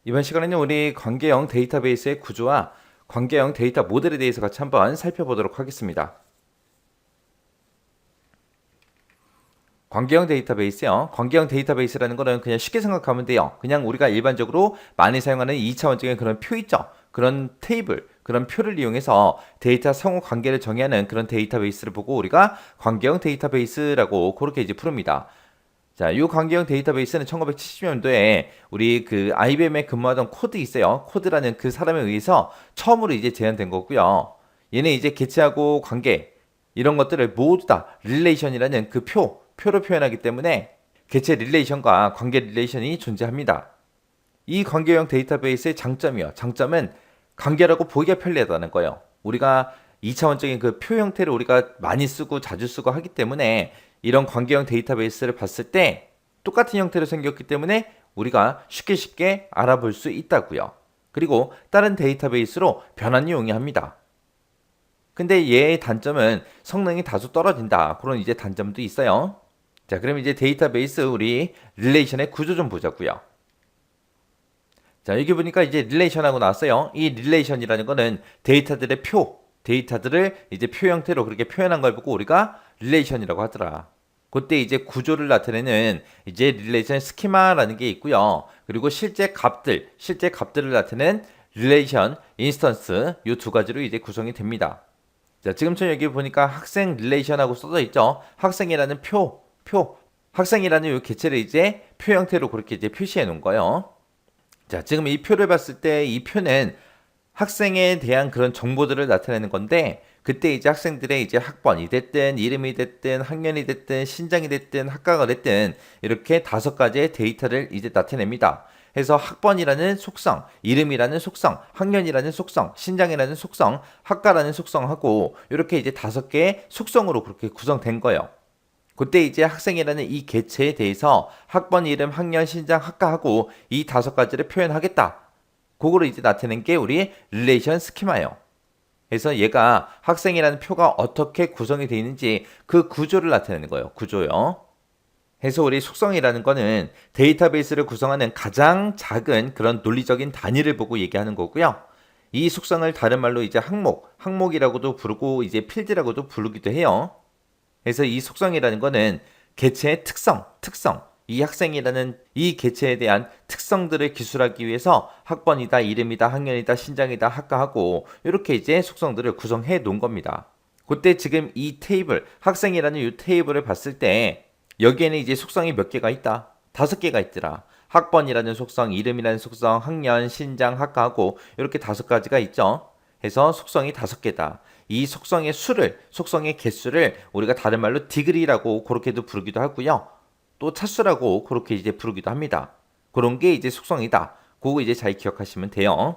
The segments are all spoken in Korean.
이번 시간에는 우리 관계형 데이터베이스의 구조와 관계형 데이터 모델에 대해서 같이 한번 살펴보도록 하겠습니다. 관계형 데이터베이스요. 관계형 데이터베이스라는 거는 그냥 쉽게 생각하면 돼요. 그냥 우리가 일반적으로 많이 사용하는 2차원적인 그런 표 있죠. 그런 테이블, 그런 표를 이용해서 데이터 상호 관계를 정의하는 그런 데이터베이스를 보고 우리가 관계형 데이터베이스라고 그렇게 이제 부릅니다. 자, 이 관계형 데이터베이스는 1970년도에 우리 그 IBM에 근무하던 코드 있어요. 코드라는 그 사람에 의해서 처음으로 이제 제안된 거고요. 얘는 이제 개체하고 관계 이런 것들을 모두 다 릴레이션이라는 그 표로 표현하기 때문에 개체 릴레이션과 관계 릴레이션이 존재합니다. 이 관계형 데이터베이스의 장점이요. 장점은 관계라고 보기가 편리하다는 거예요. 우리가 2차원적인 그 표 형태를 우리가 많이 쓰고 자주 쓰고 하기 때문에 이런 관계형 데이터베이스를 봤을 때 똑같은 형태로 생겼기 때문에 우리가 쉽게 알아볼 수 있다고요. 그리고 다른 데이터베이스로 변환이 용이합니다. 근데 얘의 단점은 성능이 다소 떨어진다. 그런 이제 단점도 있어요. 자, 그럼 이제 데이터베이스 우리 릴레이션의 구조 좀 보자고요. 자, 여기 보니까 이제 릴레이션하고 나왔어요. 이 릴레이션이라는 거는 데이터들의 데이터들을 이제 표 형태로 그렇게 표현한 걸 보고 우리가 릴레이션이라고 하더라. 그때 이제 구조를 나타내는 이제 릴레이션 스키마라는 게 있고요. 그리고 실제 값들을 나타내는 릴레이션 인스턴스 이 두 가지로 이제 구성이 됩니다. 자, 지금처럼 여기 보니까 학생 릴레이션하고 써져 있죠. 학생이라는 학생이라는 이 개체를 이제 표 형태로 그렇게 이제 표시해 놓은 거예요. 자, 지금 이 표를 봤을 때 이 표는 학생에 대한 그런 정보들을 나타내는 건데 그때 이제 학생들의 이제 학번이 됐든 이름이 됐든 학년이 됐든 신장이 됐든 학과가 됐든 이렇게 5가지의 데이터를 이제 나타냅니다. 해서 학번이라는 속성, 이름이라는 속성, 학년이라는 속성, 신장이라는 속성, 학과라는 속성하고 이렇게 이제 5개의 속성으로 그렇게 구성된 거예요. 그때 이제 학생이라는 이 개체에 대해서 학번, 이름, 학년, 신장, 학과하고 이 5가지를 표현하겠다. 그거를 이제 나타낸 게 우리 릴레이션 스키마예요. 그래서 얘가 학생이라는 표가 어떻게 구성이 되어 있는지 그 구조를 나타내는 거예요. 구조요. 해서 우리 속성이라는 거는 데이터베이스를 구성하는 가장 작은 그런 논리적인 단위를 보고 얘기하는 거고요. 이 속성을 다른 말로 이제 항목이라고도 부르고 이제 필드라고도 부르기도 해요. 그래서 이 속성이라는 거는 개체의 특성, 이 학생이라는 이 개체에 대한 특성들을 기술하기 위해서 학번이다, 이름이다, 학년이다, 신장이다, 학과하고 이렇게 이제 속성들을 구성해 놓은 겁니다. 그때 지금 이 테이블, 학생이라는 이 테이블을 봤을 때 여기에는 이제 속성이 몇 개가 있다? 5개가 있더라. 학번이라는 속성, 이름이라는 속성, 학년, 신장, 학과하고 이렇게 5가지가 있죠. 해서 속성이 5개다. 이 속성의 개수를 우리가 다른 말로 디그리라고 그렇게도 부르기도 하고요. 또 차수라고 그렇게 이제 부르기도 합니다. 그런 게 이제 속성이다. 그거 이제 잘 기억하시면 돼요.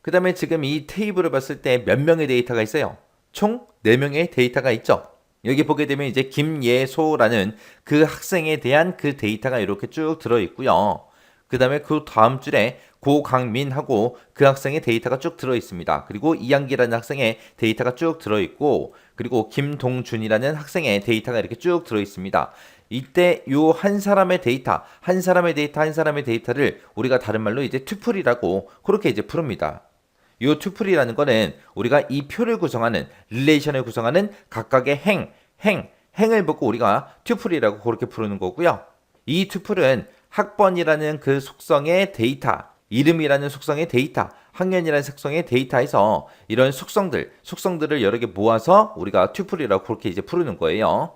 그 다음에 지금 이 테이블을 봤을 때 몇 명의 데이터가 있어요? 총 4명의 데이터가 있죠. 여기 보게 되면 이제 김예소라는 그 학생에 대한 그 데이터가 이렇게 쭉 들어있고요. 그 다음에 그 다음 줄에 고강민하고 그 학생의 데이터가 쭉 들어있습니다. 그리고 이양기라는 학생의 데이터가 쭉 들어있고 그리고 김동준이라는 학생의 데이터가 이렇게 쭉 들어있습니다. 이때 요 한 사람의 데이터를 우리가 다른 말로 이제 튜플이라고 그렇게 이제 부릅니다. 요 튜플이라는 거는 우리가 이 표를 구성하는 릴레이션을 구성하는 각각의 행을 보고 우리가 튜플이라고 그렇게 부르는 거고요. 이 튜플은 학번이라는 그 속성의 데이터, 이름이라는 속성의 데이터, 학년이라는 속성의 데이터에서 이런 속성들을 여러 개 모아서 우리가 튜플이라고 그렇게 이제 부르는 거예요.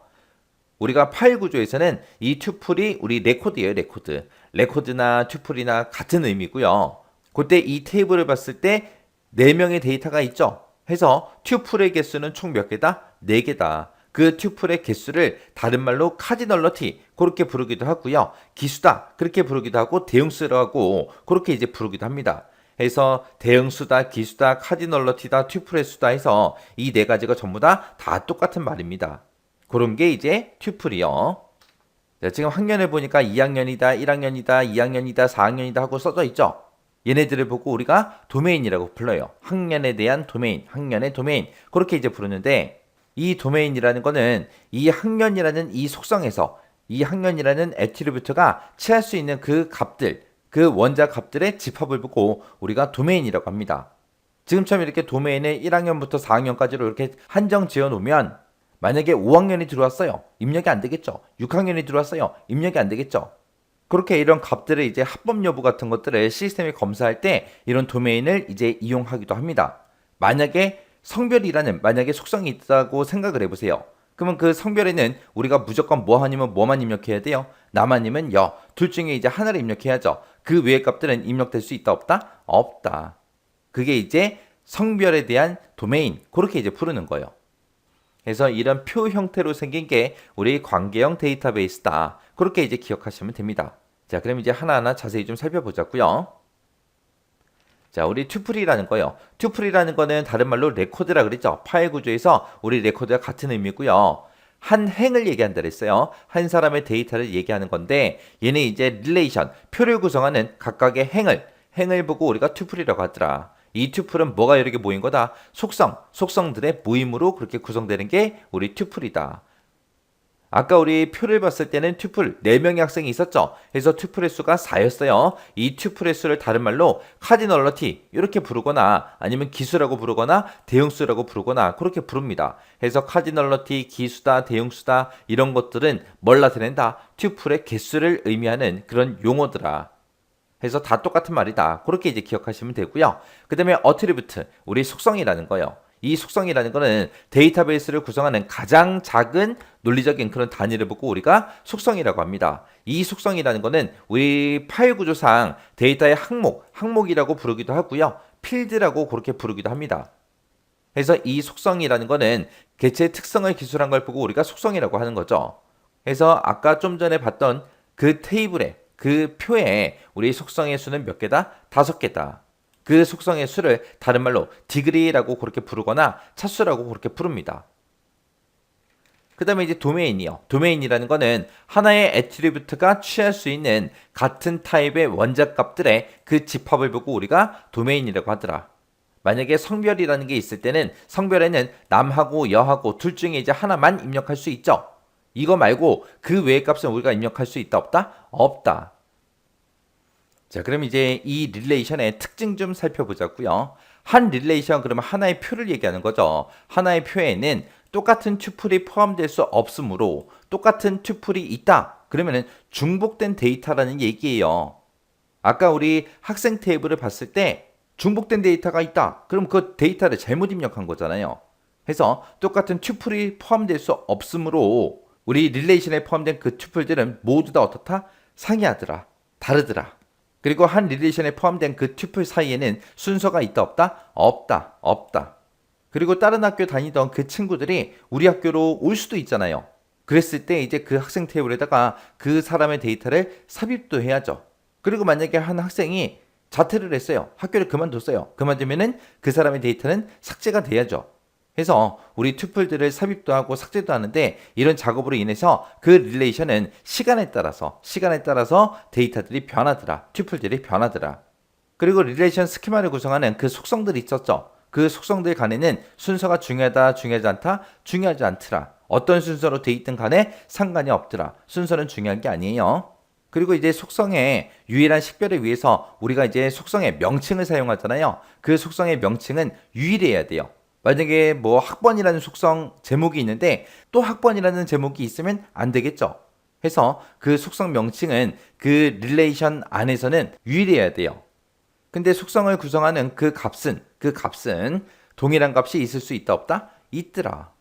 우리가 파일 구조에서는 이 튜플이 우리 레코드예요, 레코드. 레코드나 튜플이나 같은 의미고요. 그때 이 테이블을 봤을 때 4명의 데이터가 있죠. 해서 튜플의 개수는 총 몇 개다? 4개다. 그 튜플의 개수를 다른 말로 카디널러티 그렇게 부르기도 하고요. 기수다 그렇게 부르기도 하고 대응수라고 그렇게 이제 부르기도 합니다. 해서 대응수다, 기수다, 카디널러티다, 튜플의 수다 해서 이 4가지가 전부 다 똑같은 말입니다. 그런 게 이제 튜플이요. 자, 지금 학년을 보니까 2학년이다, 1학년이다, 2학년이다, 4학년이다 하고 써져 있죠. 얘네들을 보고 우리가 도메인이라고 불러요. 학년에 대한 도메인, 학년의 도메인 그렇게 이제 부르는데 이 도메인이라는 거는 이 학년이라는 이 속성에서 이 학년이라는 애트리뷰트가 취할 수 있는 그 값들 그 원자 값들의 집합을 보고 우리가 도메인이라고 합니다. 지금처럼 이렇게 도메인을 1학년부터 4학년까지로 이렇게 한정 지어 놓으면 만약에 5학년이 들어왔어요. 입력이 안 되겠죠. 6학년이 들어왔어요. 입력이 안 되겠죠. 그렇게 이런 값들을 이제 합법 여부 같은 것들을 시스템이 검사할 때 이런 도메인을 이제 이용하기도 합니다. 만약에 성별이라는 만약에 속성이 있다고 생각을 해보세요. 그러면 그 성별에는 우리가 무조건 뭐 아니면 뭐만 입력해야 돼요? 남 아니면 여. 둘 중에 이제 하나를 입력해야죠. 그 외의 값들은 입력될 수 있다 없다? 없다. 그게 이제 성별에 대한 도메인. 그렇게 이제 부르는 거예요. 그래서 이런 표 형태로 생긴 게 우리 관계형 데이터베이스다. 그렇게 이제 기억하시면 됩니다. 자, 그럼 이제 하나하나 자세히 좀 살펴보자고요. 자, 우리 튜플이라는 거요. 튜플이라는 거는 다른 말로 레코드라 그랬죠. 파일 구조에서 우리 레코드와 같은 의미고요. 한 행을 얘기한다 그랬어요. 한 사람의 데이터를 얘기하는 건데 얘는 이제 릴레이션, 표를 구성하는 각각의 행을 보고 우리가 튜플이라고 하더라. 이 튜플은 뭐가 여러 개 모인 거다? 속성들의 모임으로 그렇게 구성되는 게 우리 튜플이다. 아까 우리 표를 봤을 때는 튜플 4명의 학생이 있었죠. 그래서 튜플의 수가 4였어요. 이 튜플의 수를 다른 말로 카디널러티 이렇게 부르거나 아니면 기수라고 부르거나 대응수라고 부르거나 그렇게 부릅니다. 그래서 카디널러티, 기수다, 대응수다 이런 것들은 뭘 나타낸다? 튜플의 개수를 의미하는 그런 용어더라. 그래서 다 똑같은 말이다. 그렇게 이제 기억하시면 되고요. 그 다음에 어트리뷰트, 우리 속성이라는 거예요. 이 속성이라는 거는 데이터베이스를 구성하는 가장 작은 논리적인 그런 단위를 보고 우리가 속성이라고 합니다. 이 속성이라는 거는 우리 파일 구조상 데이터의 항목이라고 부르기도 하고요. 필드라고 그렇게 부르기도 합니다. 그래서 이 속성이라는 거는 개체의 특성을 기술한 걸 보고 우리가 속성이라고 하는 거죠. 그래서 아까 좀 전에 봤던 그 테이블에 그 표에 우리 속성의 수는 몇 개다? 5개다. 그 속성의 수를 다른 말로 디그리라고 그렇게 부르거나 차수라고 그렇게 부릅니다. 그 다음에 이제 도메인이요. 도메인이라는 거는 하나의 애트리뷰트가 취할 수 있는 같은 타입의 원자값들의 그 집합을 보고 우리가 도메인이라고 하더라. 만약에 성별이라는 게 있을 때는 성별에는 남하고 여하고 둘 중에 이제 하나만 입력할 수 있죠. 이거 말고 그 외의 값은 우리가 입력할 수 있다 없다? 없다. 자, 그럼 이제 이 릴레이션의 특징 좀 살펴보자고요. 한 릴레이션 그러면 하나의 표를 얘기하는 거죠. 하나의 표에는 똑같은 튜플이 포함될 수 없으므로 똑같은 튜플이 있다. 그러면은 중복된 데이터라는 얘기예요. 아까 우리 학생 테이블을 봤을 때 중복된 데이터가 있다. 그럼 그 데이터를 잘못 입력한 거잖아요. 그래서 똑같은 튜플이 포함될 수 없으므로 우리 릴레이션에 포함된 그 튜플들은 모두 다 어떻다? 상이하더라. 다르더라. 그리고 한 릴레이션에 포함된 그 튜플 사이에는 순서가 있다 없다? 없다. 그리고 다른 학교 다니던 그 친구들이 우리 학교로 올 수도 있잖아요. 그랬을 때 이제 그 학생 테이블에다가 그 사람의 데이터를 삽입도 해야죠. 그리고 만약에 한 학생이 자퇴를 했어요. 학교를 그만뒀어요. 그만두면은 그 사람의 데이터는 삭제가 돼야죠. 그래서 우리 튜플들을 삽입도 하고 삭제도 하는데 이런 작업으로 인해서 그 릴레이션은 시간에 따라서 데이터들이 변하더라. 튜플들이 변하더라. 그리고 릴레이션 스키마를 구성하는 그 속성들이 있었죠. 그 속성들 간에는 순서가 중요하다, 중요하지 않다, 중요하지 않더라. 어떤 순서로 돼 있든 간에 상관이 없더라. 순서는 중요한 게 아니에요. 그리고 이제 속성의 유일한 식별을 위해서 우리가 이제 속성의 명칭을 사용하잖아요. 그 속성의 명칭은 유일해야 돼요. 만약에 뭐 학번이라는 속성 제목이 있는데 또 학번이라는 제목이 있으면 안 되겠죠. 해서 그 속성 명칭은 그 릴레이션 안에서는 유일해야 돼요. 근데 속성을 구성하는 그 값은 동일한 값이 있을 수 있다 없다? 있더라.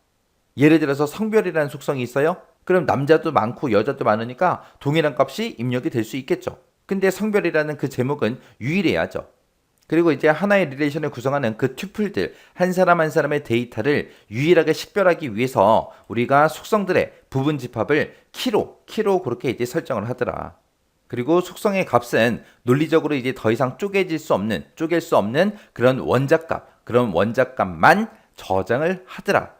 예를 들어서 성별이라는 속성이 있어요? 그럼 남자도 많고 여자도 많으니까 동일한 값이 입력이 될 수 있겠죠. 근데 성별이라는 그 제목은 유일해야죠. 그리고 이제 하나의 릴레이션을 구성하는 그 튜플들 한 사람 한 사람의 데이터를 유일하게 식별하기 위해서 우리가 속성들의 부분 집합을 키로 그렇게 이제 설정을 하더라. 그리고 속성의 값은 논리적으로 이제 더 이상 쪼갤 수 없는 그런 원자값만 저장을 하더라.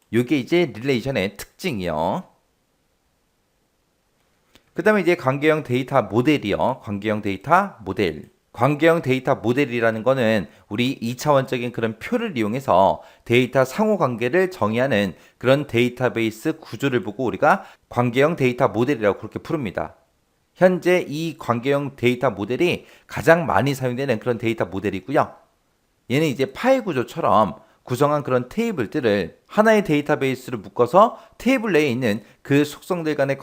이게 이제 릴레이션의 특징이요. 그 다음에 이제 관계형 데이터 모델이요. 관계형 데이터 모델이라는 거는 우리 2차원적인 그런 표를 이용해서 데이터 상호 관계를 정의하는 그런 데이터베이스 구조를 보고 우리가 관계형 데이터 모델이라고 그렇게 부릅니다. 현재 이 관계형 데이터 모델이 가장 많이 사용되는 그런 데이터 모델이고요. 얘는 이제 파일 구조처럼 구성한 그런 테이블들을 하나의 데이터베이스로 묶어서 테이블 내에 있는 그 속성들 간의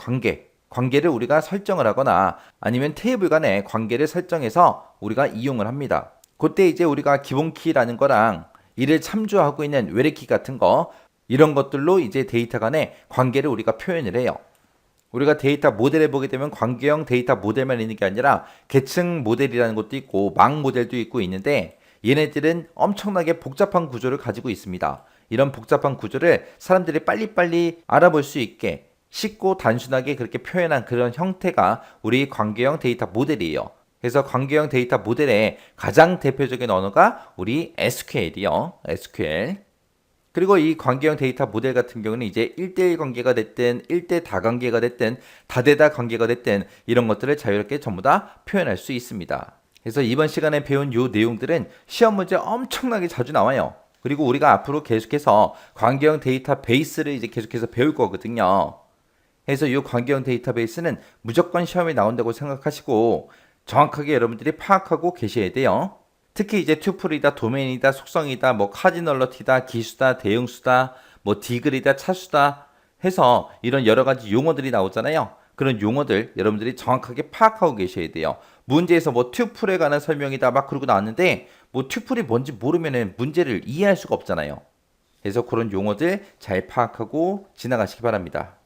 관계를 우리가 설정을 하거나 아니면 테이블 간의 관계를 설정해서 우리가 이용을 합니다. 그때 이제 우리가 기본키라는 거랑 이를 참조하고 있는 외래키 같은 거, 이런 것들로 이제 데이터 간의 관계를 우리가 표현을 해요. 우리가 데이터 모델을 보게 되면 관계형 데이터 모델만 있는 게 아니라 계층 모델이라는 것도 있고 막 모델도 있고 있는데, 얘네들은 엄청나게 복잡한 구조를 가지고 있습니다. 이런 복잡한 구조를 사람들이 빨리빨리 알아볼 수 있게 쉽고 단순하게 그렇게 표현한 그런 형태가 우리 관계형 데이터 모델이에요. 그래서 관계형 데이터 모델의 가장 대표적인 언어가 우리 SQL이요. SQL. 그리고 이 관계형 데이터 모델 같은 경우는 이제 1대1 관계가 됐든 1대 다관계가 됐든 다대다 관계가 됐든 이런 것들을 자유롭게 전부 다 표현할 수 있습니다. 그래서 이번 시간에 배운 요 내용들은 시험 문제 엄청나게 자주 나와요. 그리고 우리가 앞으로 계속해서 관계형 데이터베이스를 이제 계속해서 배울 거거든요. 그래서 이 관계형 데이터베이스는 무조건 시험에 나온다고 생각하시고 정확하게 여러분들이 파악하고 계셔야 돼요. 특히 이제 튜플이다, 도메인이다, 속성이다, 뭐 카디널러티다, 기수다, 대응수다, 뭐 디글이다, 차수다 해서 이런 여러 가지 용어들이 나오잖아요. 그런 용어들 여러분들이 정확하게 파악하고 계셔야 돼요. 문제에서 뭐 튜플에 관한 설명이다 막 그러고 나왔는데 뭐 튜플이 뭔지 모르면은 문제를 이해할 수가 없잖아요. 그래서 그런 용어들 잘 파악하고 지나가시기 바랍니다.